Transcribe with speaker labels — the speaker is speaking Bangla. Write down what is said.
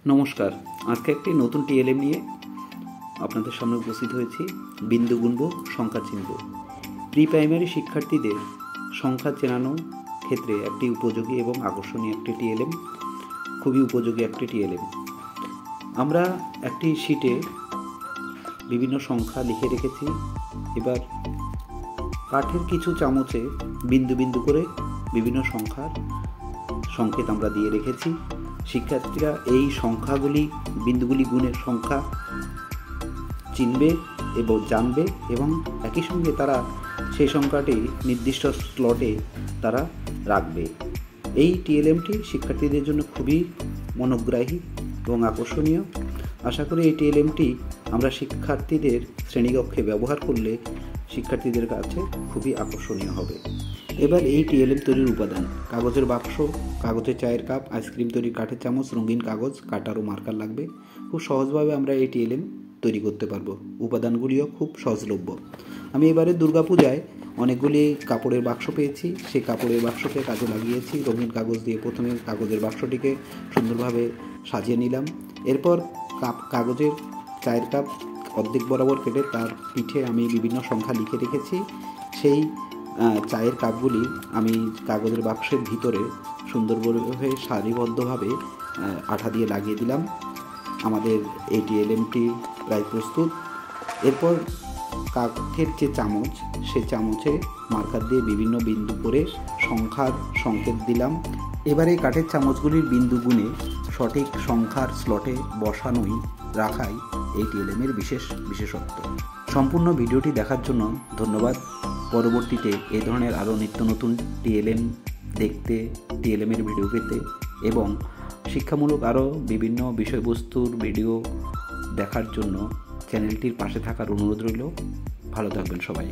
Speaker 1: নমস্কার। আজকে একটি নতুন টিএলএম নিয়ে আপনাদের সামনে উপস্থিত হয়েছি। বিন্দু গুনব, সংখ্যা চিনব। প্রি প্রাইমারি শিক্ষার্থীদের সংখ্যা চেনানো ক্ষেত্রে একটি উপযোগী এবং আকর্ষণীয় একটি টিএলএম, খুবই উপযোগী একটি টিএলএম। আমরা একটি শিটে বিভিন্ন সংখ্যা লিখে রেখেছি। এবার কাঠের কিছু চামচে বিন্দু বিন্দু করে বিভিন্ন সংখ্যার সংকেত আমরা দিয়ে রেখেছি। শিক্ষার্থীরা এই সংখ্যাগুলি, বিন্দুগুলি গুণের সংখ্যা চিনবে এবং জানবে, এবং একই সঙ্গে তারা সেই সংখ্যাটি নির্দিষ্ট স্লটে তারা রাখবে। এই টিএলএমটি শিক্ষার্থীদের জন্য খুবই মনোগ্রাহী এবং আকর্ষণীয়। আশা করি এই টিএলএমটি আমরা শিক্ষার্থীদের শ্রেণীকক্ষে ব্যবহার করলে শিক্ষার্থীদের কাছে খুবই আকর্ষণীয় হবে। এবার এই টিএলএম তৈরির উপাদান: কাগজের বাক্স, কাগজের চায়ের কাপ, আইসক্রিম তৈরির কাঠের চামচ, রঙিন কাগজ, কাটার ও মার্কার লাগবে। খুব সহজভাবে আমরা এই টিএলএম তৈরি করতে পারবো। উপাদানগুলিও খুব সহজলভ্য। আমি এবারে দুর্গাপূজায় অনেকগুলি কাপড়ের বাক্স পেয়েছি। সেই কাপড়ের বাক্সকে কাজে লাগিয়েছি। রঙিন কাগজ দিয়ে প্রথমে কাগজের বাক্সটিকে সুন্দরভাবে সাজিয়ে নিলাম। এরপর কাগজের চায়ের কাপ অর্ধেক বরাবর কেটে তার পিঠে আমি বিভিন্ন সংখ্যা লিখে রেখেছি। সেই চায়ের কাপগুলি আমি কাগজের বাক্সের ভিতরে সুন্দরভাবে সারিবদ্ধভাবে আঠা দিয়ে লাগিয়ে দিলাম। আমাদের এই টিএলএমটি প্রায় প্রস্তুত। এরপর কাঠের যে চামচ, সে চামচে মার্কার দিয়ে বিভিন্ন বিন্দু করে সংখ্যার সংকেত দিলাম। এবারে কাঠের চামচগুলির বিন্দু গুণে সঠিক সংখ্যার স্লটে বসানোই রাখাই এই টিএলএমের বিশেষত্ব। সম্পূর্ণ ভিডিওটি দেখার জন্য ধন্যবাদ। পরবর্তীতে এই ধরনের আরও নিত্য নতুন টিএলএম দেখতে, টিএলএমের ভিডিও পেতে এবং শিক্ষামূলক আরও বিভিন্ন বিষয়বস্তুর ভিডিও দেখার জন্য চ্যানেলটির পাশে থাকার অনুরোধ রইল। ভালো থাকবেন সবাই।